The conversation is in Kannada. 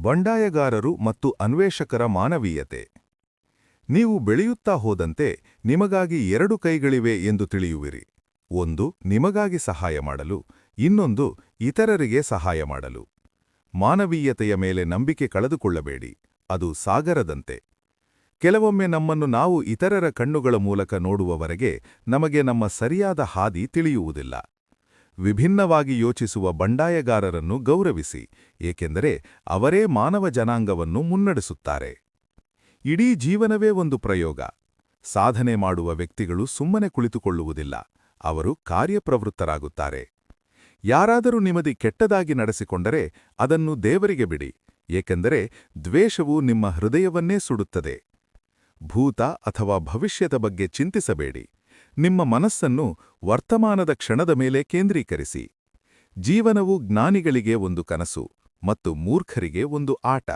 ಬಂಡಾಯಗಾರರು ಮತ್ತು ಅನ್ವೇಷಕರ ಮಾನವೀಯತೆ. ನೀವು ಬೆಳೆಯುತ್ತಾ ಹೋದಂತೆ ನಿಮಗಾಗಿ ಎರಡು ಕೈಗಳಿವೆ ಎಂದು ತಿಳಿಯುವಿರಿ. ಒಂದು ನಿಮಗಾಗಿ ಸಹಾಯ ಮಾಡಲು, ಇನ್ನೊಂದು ಇತರರಿಗೆ ಸಹಾಯ ಮಾಡಲು. ಮಾನವೀಯತೆಯ ಮೇಲೆ ನಂಬಿಕೆ ಕಳೆದುಕೊಳ್ಳಬೇಡಿ, ಅದು ಸಾಗರದಂತೆ. ಕೆಲವೊಮ್ಮೆ ನಮ್ಮನ್ನು ನಾವು ಇತರರ ಕಣ್ಣುಗಳ ಮೂಲಕ ನೋಡುವವರೆಗೆ ನಮಗೆ ನಮ್ಮ ಸರಿಯಾದ ಹಾದಿ ತಿಳಿಯುವುದಿಲ್ಲ. ವಿಭಿನ್ನವಾಗಿ ಯೋಚಿಸುವ ಬಂಡಾಯಗಾರರನ್ನು ಗೌರವಿಸಿ, ಏಕೆಂದರೆ ಅವರೇ ಮಾನವ ಜನಾಂಗವನ್ನು ಮುನ್ನಡೆಸುತ್ತಾರೆ. ಇಡೀ ಜೀವನವೇ ಒಂದು ಪ್ರಯೋಗ. ಸಾಧನೆ ಮಾಡುವ ವ್ಯಕ್ತಿಗಳು ಸುಮ್ಮನೆ ಕುಳಿತುಕೊಳ್ಳುವುದಿಲ್ಲ, ಅವರು ಕಾರ್ಯಪ್ರವೃತ್ತರಾಗುತ್ತಾರೆ. ಯಾರಾದರೂ ನಿಮಗೆ ಕೆಟ್ಟದಾಗಿ ನಡೆಸಿಕೊಂಡರೆ ಅದನ್ನು ದೇವರಿಗೆ ಬಿಡಿ, ಏಕೆಂದರೆ ದ್ವೇಷವು ನಿಮ್ಮ ಹೃದಯವನ್ನೇ ಸುಡುತ್ತದೆ. ಭೂತ ಅಥವಾ ಭವಿಷ್ಯದ ಬಗ್ಗೆ ಚಿಂತಿಸಬೇಡಿ, ನಿಮ್ಮ ಮನಸ್ಸನ್ನು ವರ್ತಮಾನದ ಕ್ಷಣದ ಮೇಲೆ ಕೇಂದ್ರೀಕರಿಸಿ. ಜೀವನವು ಜ್ಞಾನಿಗಳಿಗೆ ಒಂದು ಕನಸು ಮತ್ತು ಮೂರ್ಖರಿಗೆ ಒಂದು ಆಟ.